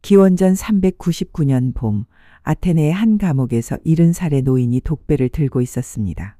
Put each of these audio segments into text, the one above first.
기원전 399년 봄, 아테네의 한 감옥에서 70살의 노인이 독배를 들고 있었습니다.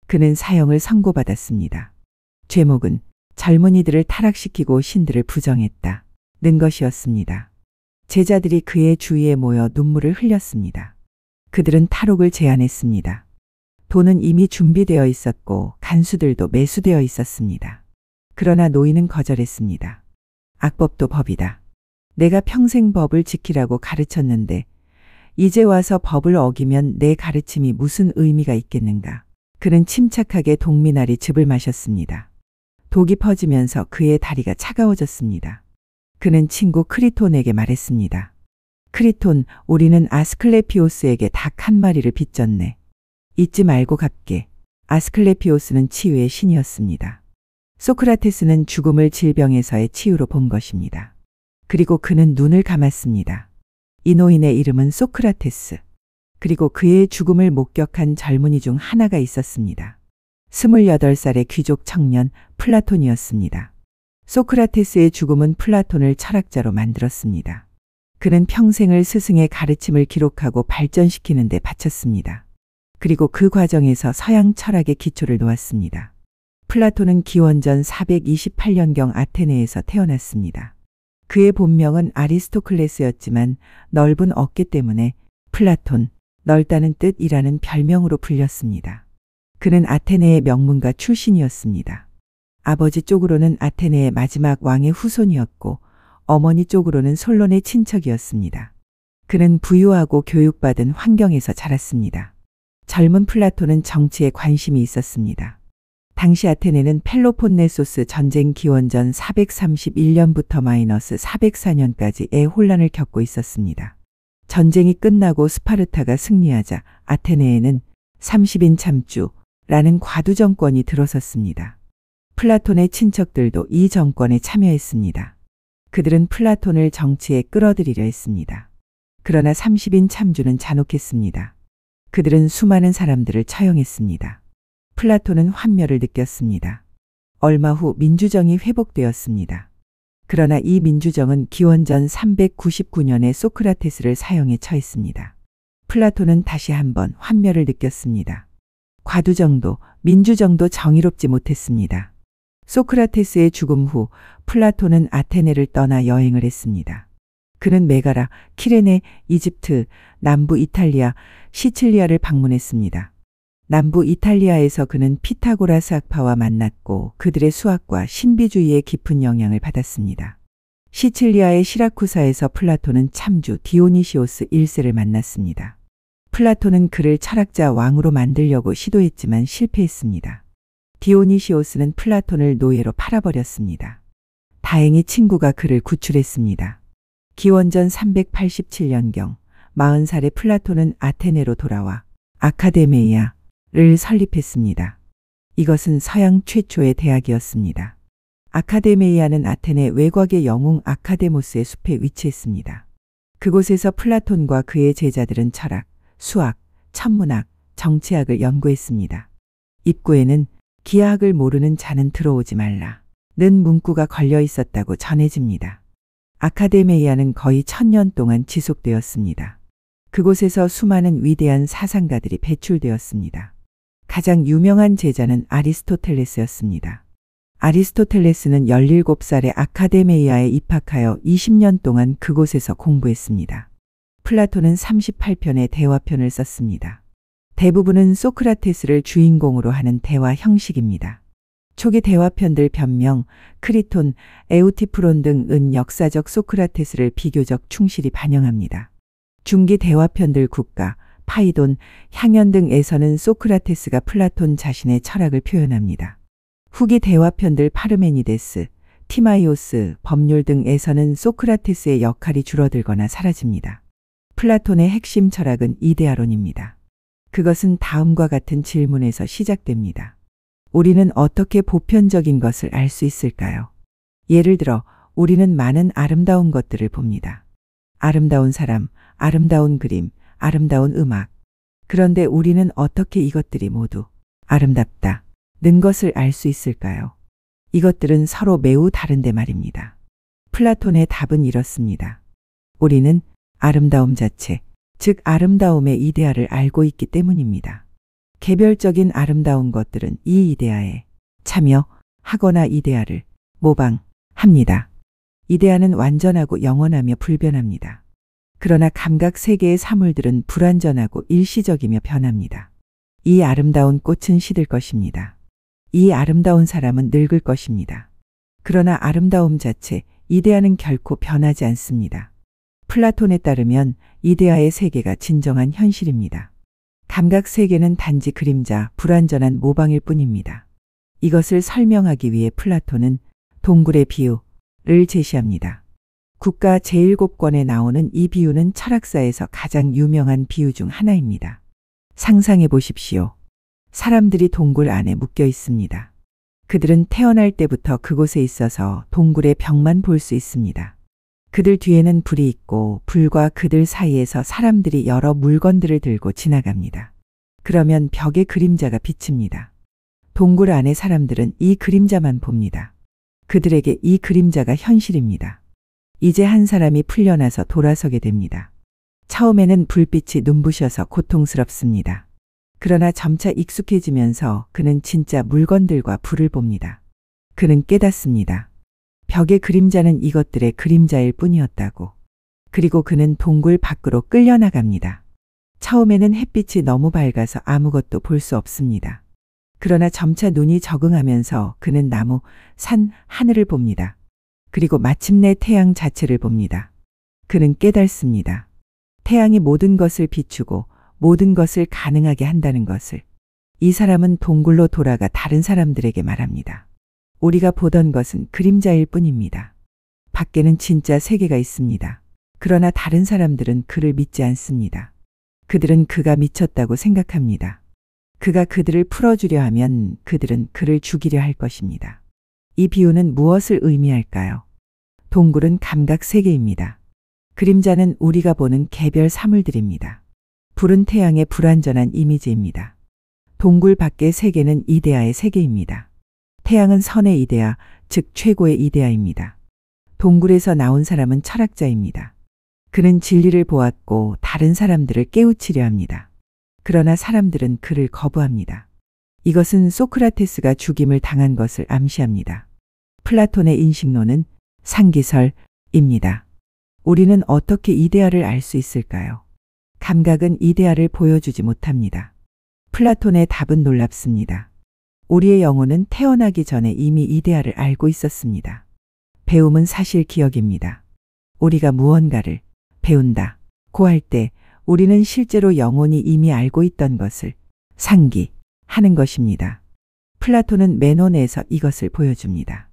그는 사형을 선고받았습니다. 죄목은 젊은이들을 타락시키고 신들을 부정했다 는 것이었습니다. 제자들이 그의 주위에 모여 눈물을 흘렸습니다. 그들은 탈옥을 제안했습니다. 돈은 이미 준비되어 있었고 간수들도 매수되어 있었습니다. 그러나 노인은 거절했습니다. 악법도 법이다. 내가 평생 법을 지키라고 가르쳤는데 이제 와서 법을 어기면 내 가르침이 무슨 의미가 있겠는가. 그는 침착하게 동미나리 즙을 마셨습니다. 독이 퍼지면서 그의 다리가 차가워졌습니다. 그는 친구 크리톤에게 말했습니다. 크리톤, 우리는 아스클레피오스에게 닭 한 마리를 빚졌네. 잊지 말고 갚게. 아스클레피오스는 치유의 신이었습니다. 소크라테스는 죽음을 질병에서의 치유로 본 것입니다. 그리고 그는 눈을 감았습니다. 이 노인의 이름은 소크라테스. 그리고 그의 죽음을 목격한 젊은이 중 하나가 있었습니다. 28살의 귀족 청년 플라톤이었습니다. 소크라테스의 죽음은 플라톤을 철학자로 만들었습니다. 그는 평생을 스승의 가르침을 기록하고 발전시키는 데 바쳤습니다. 그리고 그 과정에서 서양 철학의 기초를 놓았습니다. 플라톤은 기원전 428년경 아테네에서 태어났습니다. 그의 본명은 아리스토클레스였지만 넓은 어깨 때문에 플라톤, 넓다는 뜻이라는 별명으로 불렸습니다. 그는 아테네의 명문가 출신이었습니다. 아버지 쪽으로는 아테네의 마지막 왕의 후손이었고 어머니 쪽으로는 솔론의 친척이었습니다. 그는 부유하고 교육받은 환경에서 자랐습니다. 젊은 플라톤은 정치에 관심이 있었습니다. 당시 아테네는 펠로폰네소스 전쟁 기원전 431년부터 -404년까지의 혼란을 겪고 있었습니다. 전쟁이 끝나고 스파르타가 승리하자 아테네에는 30인 참주라는 과두 정권이 들어섰습니다. 플라톤의 친척들도 이 정권에 참여했습니다. 그들은 플라톤을 정치에 끌어들이려 했습니다. 그러나 30인 참주는 잔혹했습니다. 그들은 수많은 사람들을 처형했습니다. 플라톤은 환멸을 느꼈습니다. 얼마 후 민주정이 회복되었습니다. 그러나 이 민주정은 기원전 399년에 소크라테스를 사형에 처했습니다. 플라톤은 다시 한번 환멸을 느꼈습니다. 과두정도, 민주정도 정의롭지 못했습니다. 소크라테스의 죽음 후 플라톤은 아테네를 떠나 여행을 했습니다. 그는 메가라, 키레네, 이집트, 남부 이탈리아, 시칠리아를 방문했습니다. 남부 이탈리아에서 그는 피타고라스 학파와 만났고 그들의 수학과 신비주의에 깊은 영향을 받았습니다. 시칠리아의 시라쿠사에서 플라톤은 참주 디오니시오스 1세를 만났습니다. 플라톤은 그를 철학자 왕으로 만들려고 시도했지만 실패했습니다. 디오니시오스는 플라톤을 노예로 팔아버렸습니다. 다행히 친구가 그를 구출했습니다. 기원전 387년경 40살의 플라톤은 아테네로 돌아와 아카데메이아를 설립했습니다. 이것은 서양 최초의 대학이었습니다. 아카데메이아는 아테네 외곽의 영웅 아카데모스의 숲에 위치했습니다. 그곳에서 플라톤과 그의 제자들은 철학, 수학, 천문학, 정치학을 연구했습니다. 입구에는 기하학을 모르는 자는 들어오지 말라 는 문구가 걸려 있었다고 전해집니다. 아카데메이아는 거의 1000년 동안 지속되었습니다. 그곳에서 수많은 위대한 사상가들이 배출되었습니다. 가장 유명한 제자는 아리스토텔레스였습니다. 아리스토텔레스는 17살에 아카데메이아에 입학하여 20년 동안 그곳에서 공부했습니다. 플라톤은 38편의 대화편을 썼습니다. 대부분은 소크라테스를 주인공으로 하는 대화 형식입니다. 초기 대화편들 변명, 크리톤, 에우티프론 등은 역사적 소크라테스를 비교적 충실히 반영합니다. 중기 대화편들 국가, 파이돈, 향연 등에서는 소크라테스가 플라톤 자신의 철학을 표현합니다. 후기 대화편들 파르메니데스, 티마이오스, 법률 등에서는 소크라테스의 역할이 줄어들거나 사라집니다. 플라톤의 핵심 철학은 이데아론입니다. 그것은 다음과 같은 질문에서 시작됩니다. 우리는 어떻게 보편적인 것을 알 수 있을까요? 예를 들어 우리는 많은 아름다운 것들을 봅니다. 아름다운 사람, 아름다운 그림, 아름다운 음악. 그런데 우리는 어떻게 이것들이 모두 아름답다 는 것을 알 수 있을까요? 이것들은 서로 매우 다른데 말입니다. 플라톤의 답은 이렇습니다. 우리는 아름다움 자체, 즉 아름다움의 이데아를 알고 있기 때문입니다. 개별적인 아름다운 것들은 이 이데아에 참여하거나 이데아를 모방합니다. 이데아는 완전하고 영원하며 불변합니다. 그러나 감각 세계의 사물들은 불완전하고 일시적이며 변합니다. 이 아름다운 꽃은 시들 것입니다. 이 아름다운 사람은 늙을 것입니다. 그러나 아름다움 자체, 이데아는 결코 변하지 않습니다. 플라톤에 따르면 이데아의 세계가 진정한 현실입니다. 감각 세계는 단지 그림자, 불완전한 모방일 뿐입니다. 이것을 설명하기 위해 플라톤은 동굴의 비유를 제시합니다. 국가 제7권에 나오는 이 비유는 철학사에서 가장 유명한 비유 중 하나입니다. 상상해 보십시오. 사람들이 동굴 안에 묶여 있습니다. 그들은 태어날 때부터 그곳에 있어서 동굴의 벽만 볼 수 있습니다. 그들 뒤에는 불이 있고 불과 그들 사이에서 사람들이 여러 물건들을 들고 지나갑니다. 그러면 벽에 그림자가 비칩니다. 동굴 안의 사람들은 이 그림자만 봅니다. 그들에게 이 그림자가 현실입니다. 이제 한 사람이 풀려나서 돌아서게 됩니다. 처음에는 불빛이 눈부셔서 고통스럽습니다. 그러나 점차 익숙해지면서 그는 진짜 물건들과 불을 봅니다. 그는 깨닫습니다. 벽의 그림자는 이것들의 그림자일 뿐이었다고. 그리고 그는 동굴 밖으로 끌려나갑니다. 처음에는 햇빛이 너무 밝아서 아무것도 볼 수 없습니다. 그러나 점차 눈이 적응하면서 그는 나무, 산, 하늘을 봅니다. 그리고 마침내 태양 자체를 봅니다. 그는 깨닫습니다. 태양이 모든 것을 비추고 모든 것을 가능하게 한다는 것을. 이 사람은 동굴로 돌아가 다른 사람들에게 말합니다. 우리가 보던 것은 그림자일 뿐입니다. 밖에는 진짜 세계가 있습니다. 그러나 다른 사람들은 그를 믿지 않습니다. 그들은 그가 미쳤다고 생각합니다. 그가 그들을 풀어주려 하면 그들은 그를 죽이려 할 것입니다. 이 비유는 무엇을 의미할까요? 동굴은 감각 세계입니다. 그림자는 우리가 보는 개별 사물들입니다. 불은 태양의 불완전한 이미지입니다. 동굴 밖의 세계는 이데아의 세계입니다. 태양은 선의 이데아, 즉 최고의 이데아입니다. 동굴에서 나온 사람은 철학자입니다. 그는 진리를 보았고 다른 사람들을 깨우치려 합니다. 그러나 사람들은 그를 거부합니다. 이것은 소크라테스가 죽임을 당한 것을 암시합니다. 플라톤의 인식론은 상기설입니다. 우리는 어떻게 이데아를 알 수 있을까요? 감각은 이데아를 보여주지 못합니다. 플라톤의 답은 놀랍습니다. 우리의 영혼은 태어나기 전에 이미 이데아를 알고 있었습니다. 배움은 사실 기억입니다. 우리가 무언가를 배운다고 할 때 우리는 실제로 영혼이 이미 알고 있던 것을 상기하는 것입니다. 플라톤은 메논에서 이것을 보여줍니다.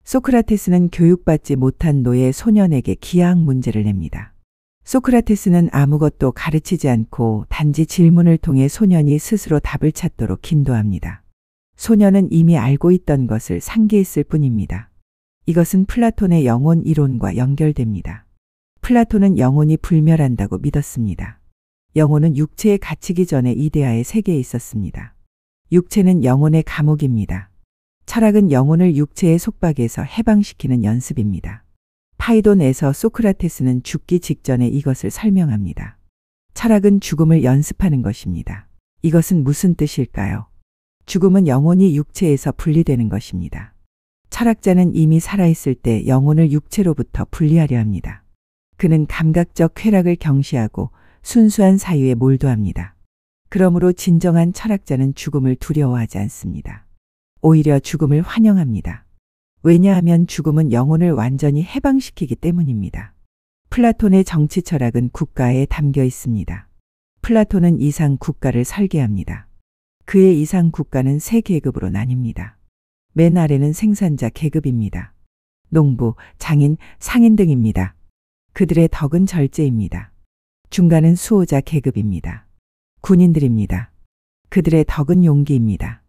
소크라테스는 교육받지 못한 노예 소년에게 기하학 문제를 냅니다. 소크라테스는 아무것도 가르치지 않고 단지 질문을 통해 소년이 스스로 답을 찾도록 인도합니다. 소년은 이미 알고 있던 것을 상기했을 뿐입니다. 이것은 플라톤의 영혼 이론과 연결됩니다. 플라톤은 영혼이 불멸한다고 믿었습니다. 영혼은 육체에 갇히기 전에 이데아의 세계에 있었습니다. 육체는 영혼의 감옥입니다. 철학은 영혼을 육체의 속박에서 해방시키는 연습입니다. 파이돈에서 소크라테스는 죽기 직전에 이것을 설명합니다. 철학은 죽음을 연습하는 것입니다. 이것은 무슨 뜻일까요? 죽음은 영혼이 육체에서 분리되는 것입니다. 철학자는 이미 살아있을 때 영혼을 육체로부터 분리하려 합니다. 그는 감각적 쾌락을 경시하고 순수한 사유에 몰두합니다. 그러므로 진정한 철학자는 죽음을 두려워하지 않습니다. 오히려 죽음을 환영합니다. 왜냐하면 죽음은 영혼을 완전히 해방시키기 때문입니다. 플라톤의 정치 철학은 국가에 담겨 있습니다. 플라톤은 이상 국가를 설계합니다. 그의 이상 국가는 세 계급으로 나뉩니다. 맨 아래는 생산자 계급입니다. 농부, 장인, 상인 등입니다. 그들의 덕은 절제입니다. 중간은 수호자 계급입니다. 군인들입니다. 그들의 덕은 용기입니다.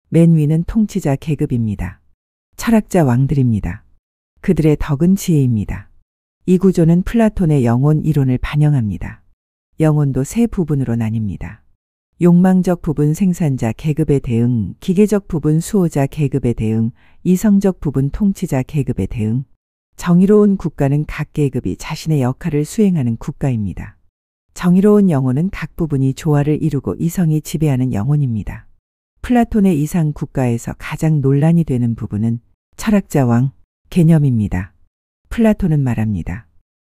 맨 위는 통치자 계급입니다. 철학자 왕들입니다. 그들의 덕은 지혜입니다. 이 구조는 플라톤의 영혼 이론을 반영합니다. 영혼도 세 부분으로 나뉩니다. 욕망적 부분 생산자 계급에 대응, 기계적 부분 수호자 계급에 대응, 이성적 부분 통치자 계급에 대응. 정의로운 국가는 각 계급이 자신의 역할을 수행하는 국가입니다. 정의로운 영혼은 각 부분이 조화를 이루고 이성이 지배하는 영혼입니다. 플라톤의 이상 국가에서 가장 논란이 되는 부분은 철학자 왕 개념입니다. 플라톤은 말합니다.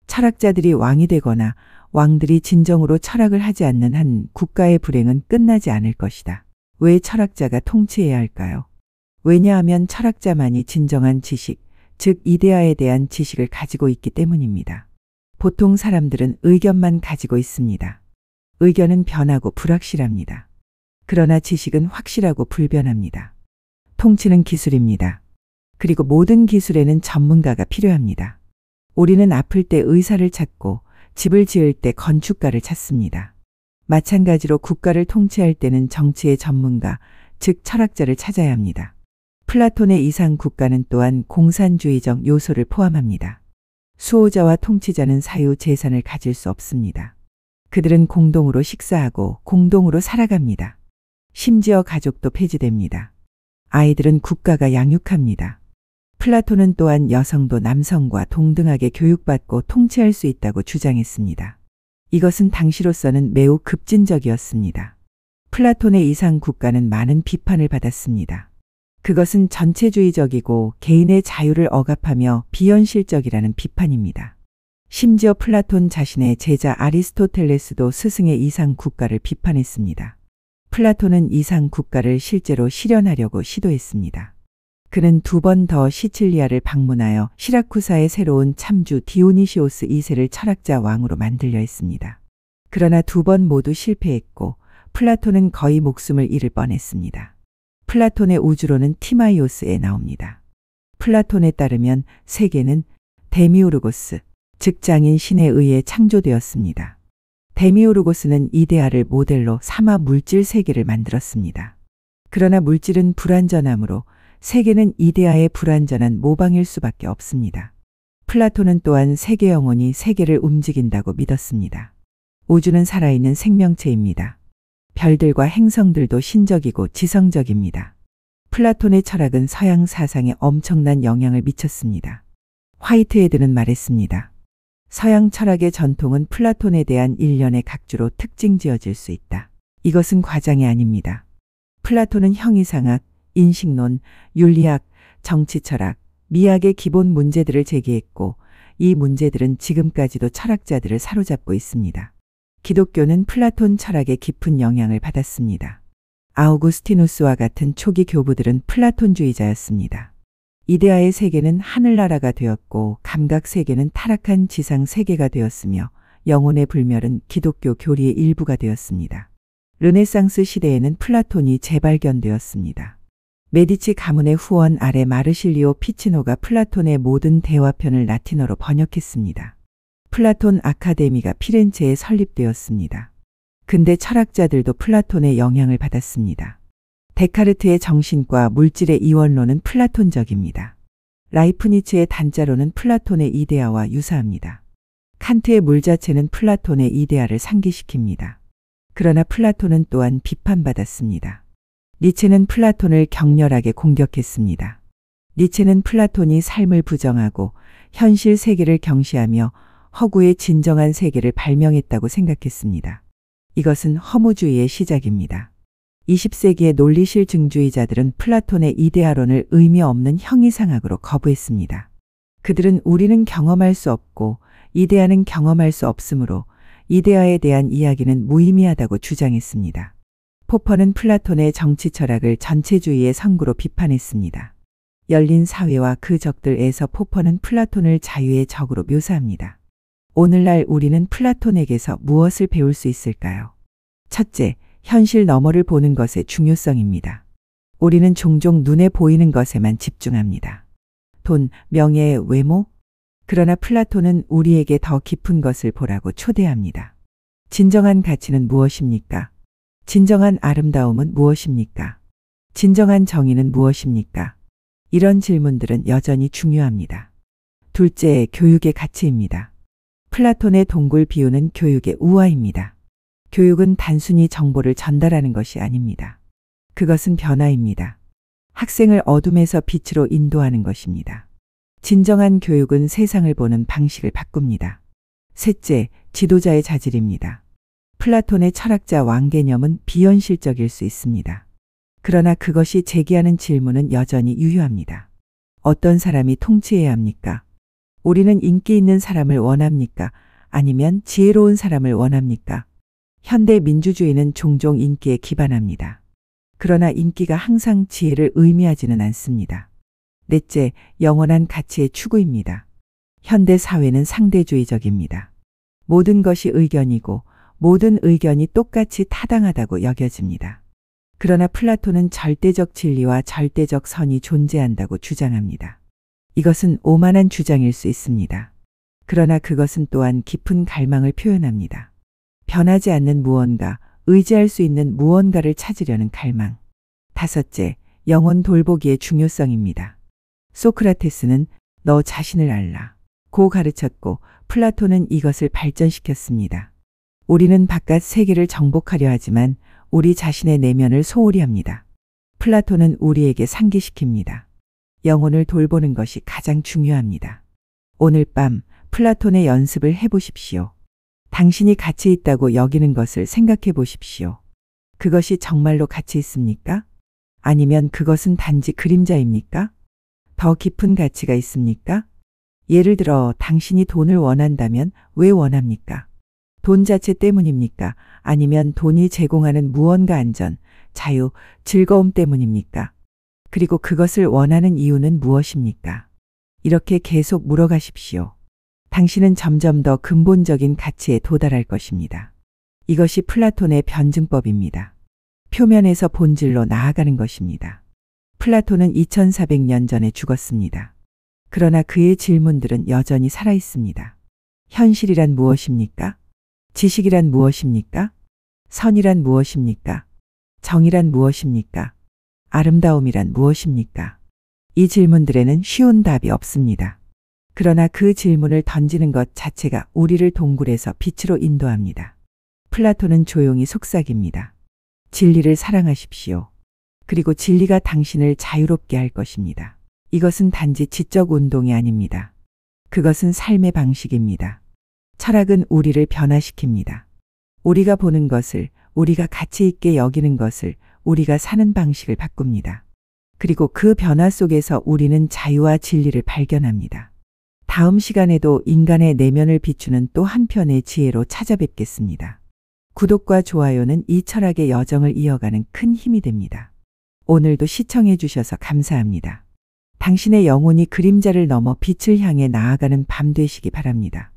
철학자들이 왕이 되거나 왕들이 진정으로 철학을 하지 않는 한 국가의 불행은 끝나지 않을 것이다. 왜 철학자가 통치해야 할까요? 왜냐하면 철학자만이 진정한 지식, 즉 이데아에 대한 지식을 가지고 있기 때문입니다. 보통 사람들은 의견만 가지고 있습니다. 의견은 변하고 불확실합니다. 그러나 지식은 확실하고 불변합니다. 통치는 기술입니다. 그리고 모든 기술에는 전문가가 필요합니다. 우리는 아플 때 의사를 찾고 집을 지을 때 건축가를 찾습니다. 마찬가지로 국가를 통치할 때는 정치의 전문가, 즉 철학자를 찾아야 합니다. 플라톤의 이상 국가는 또한 공산주의적 요소를 포함합니다. 수호자와 통치자는 사유 재산을 가질 수 없습니다. 그들은 공동으로 식사하고 공동으로 살아갑니다. 심지어 가족도 폐지됩니다. 아이들은 국가가 양육합니다. 플라톤은 또한 여성도 남성과 동등하게 교육받고 통치할 수 있다고 주장했습니다. 이것은 당시로서는 매우 급진적이었습니다. 플라톤의 이상 국가는 많은 비판을 받았습니다. 그것은 전체주의적이고 개인의 자유를 억압하며 비현실적이라는 비판입니다. 심지어 플라톤 자신의 제자 아리스토텔레스도 스승의 이상 국가를 비판했습니다. 플라톤은 이상 국가를 실제로 실현하려고 시도했습니다. 그는 2번 더 시칠리아를 방문하여 시라쿠사의 새로운 참주 디오니시오스 2세를 철학자 왕으로 만들려 했습니다. 그러나 2번 모두 실패했고 플라톤은 거의 목숨을 잃을 뻔했습니다. 플라톤의 우주론은 티마이오스에 나옵니다. 플라톤에 따르면 세계는 데미우르고스, 즉 장인 신에 의해 창조되었습니다. 데미우르고스는 이데아를 모델로 삼아 물질 세계를 만들었습니다. 그러나 물질은 불완전하므로 세계는 이데아의 불완전한 모방일 수밖에 없습니다. 플라톤은 또한 세계 영혼이 세계를 움직인다고 믿었습니다. 우주는 살아있는 생명체입니다. 별들과 행성들도 신적이고 지성적입니다. 플라톤의 철학은 서양 사상에 엄청난 영향을 미쳤습니다. 화이트헤드는 말했습니다. 서양 철학의 전통은 플라톤에 대한 일련의 각주로 특징 지어질 수 있다. 이것은 과장이 아닙니다. 플라톤은 형이상학, 인식론, 윤리학, 정치철학, 미학의 기본 문제들을 제기했고 이 문제들은 지금까지도 철학자들을 사로잡고 있습니다. 기독교는 플라톤 철학에 깊은 영향을 받았습니다. 아우구스티누스와 같은 초기 교부들은 플라톤주의자였습니다. 이데아의 세계는 하늘나라가 되었고 감각 세계는 타락한 지상 세계가 되었으며 영혼의 불멸은 기독교 교리의 일부가 되었습니다. 르네상스 시대에는 플라톤이 재발견되었습니다. 메디치 가문의 후원 아래 마르실리오 피치노가 플라톤의 모든 대화편을 라틴어로 번역했습니다. 플라톤 아카데미가 피렌체에 설립되었습니다. 근대 철학자들도 플라톤의 영향을 받았습니다. 데카르트의 정신과 물질의 이원론은 플라톤적입니다. 라이프니츠의 단자론은 플라톤의 이데아와 유사합니다. 칸트의 물 자체는 플라톤의 이데아를 상기시킵니다. 그러나 플라톤은 또한 비판받았습니다. 니체는 플라톤을 격렬하게 공격했습니다. 니체는 플라톤이 삶을 부정하고 현실 세계를 경시하며 허구의 진정한 세계를 발명했다고 생각했습니다. 이것은 허무주의의 시작입니다. 20세기의 논리실 증주의자들은 플라톤의 이데아론을 의미 없는 형이상학으로 거부했습니다. 그들은 우리는 경험할 수 없고 이데아는 경험할 수 없으므로 이데아에 대한 이야기는 무의미하다고 주장했습니다. 포퍼는 플라톤의 정치 철학을 전체주의의 선구로 비판했습니다. 열린 사회와 그 적들에서 포퍼는 플라톤을 자유의 적으로 묘사합니다. 오늘날 우리는 플라톤에게서 무엇을 배울 수 있을까요? 첫째, 현실 너머를 보는 것의 중요성입니다. 우리는 종종 눈에 보이는 것에만 집중합니다. 돈, 명예, 외모? 그러나 플라톤은 우리에게 더 깊은 것을 보라고 초대합니다. 진정한 가치는 무엇입니까? 진정한 아름다움은 무엇입니까? 진정한 정의는 무엇입니까? 이런 질문들은 여전히 중요합니다. 둘째, 교육의 가치입니다. 플라톤의 동굴 비유는 교육의 우화입니다. 교육은 단순히 정보를 전달하는 것이 아닙니다. 그것은 변화입니다. 학생을 어둠에서 빛으로 인도하는 것입니다. 진정한 교육은 세상을 보는 방식을 바꿉니다. 셋째, 지도자의 자질입니다. 플라톤의 철학자 왕개념은 비현실적일 수 있습니다. 그러나 그것이 제기하는 질문은 여전히 유효합니다. 어떤 사람이 통치해야 합니까? 우리는 인기 있는 사람을 원합니까? 아니면 지혜로운 사람을 원합니까? 현대 민주주의는 종종 인기에 기반합니다. 그러나 인기가 항상 지혜를 의미하지는 않습니다. 넷째, 영원한 가치의 추구입니다. 현대 사회는 상대주의적입니다. 모든 것이 의견이고 모든 의견이 똑같이 타당하다고 여겨집니다. 그러나 플라톤은 절대적 진리와 절대적 선이 존재한다고 주장합니다. 이것은 오만한 주장일 수 있습니다. 그러나 그것은 또한 깊은 갈망을 표현합니다. 변하지 않는 무언가, 의지할 수 있는 무언가를 찾으려는 갈망. 다섯째, 영혼 돌보기의 중요성입니다. 소크라테스는 너 자신을 알라 고 가르쳤고 플라톤은 이것을 발전시켰습니다. 우리는 바깥 세계를 정복하려 하지만 우리 자신의 내면을 소홀히 합니다. 플라톤은 우리에게 상기시킵니다. 영혼을 돌보는 것이 가장 중요합니다. 오늘 밤 플라톤의 연습을 해보십시오. 당신이 가치 있다고 여기는 것을 생각해 보십시오. 그것이 정말로 가치 있습니까? 아니면 그것은 단지 그림자입니까? 더 깊은 가치가 있습니까? 예를 들어 당신이 돈을 원한다면 왜 원합니까? 돈 자체 때문입니까? 아니면 돈이 제공하는 무언가 안전, 자유, 즐거움 때문입니까? 그리고 그것을 원하는 이유는 무엇입니까? 이렇게 계속 물어가십시오. 당신은 점점 더 근본적인 가치에 도달할 것입니다. 이것이 플라톤의 변증법입니다. 표면에서 본질로 나아가는 것입니다. 플라톤은 2400년 전에 죽었습니다. 그러나 그의 질문들은 여전히 살아있습니다. 현실이란 무엇입니까? 지식이란 무엇입니까? 선이란 무엇입니까? 정의란 무엇입니까? 아름다움이란 무엇입니까? 이 질문들에는 쉬운 답이 없습니다. 그러나 그 질문을 던지는 것 자체가 우리를 동굴에서 빛으로 인도합니다. 플라톤은 조용히 속삭입니다. 진리를 사랑하십시오. 그리고 진리가 당신을 자유롭게 할 것입니다. 이것은 단지 지적 운동이 아닙니다. 그것은 삶의 방식입니다. 철학은 우리를 변화시킵니다. 우리가 보는 것을, 우리가 가치 있게 여기는 것을, 우리가 사는 방식을 바꿉니다. 그리고 그 변화 속에서 우리는 자유와 진리를 발견합니다. 다음 시간에도 인간의 내면을 비추는 또 한편의 지혜로 찾아뵙겠습니다. 구독과 좋아요는 이 철학의 여정을 이어가는 큰 힘이 됩니다. 오늘도 시청해 주셔서 감사합니다. 당신의 영혼이 그림자를 넘어 빛을 향해 나아가는 밤 되시기 바랍니다.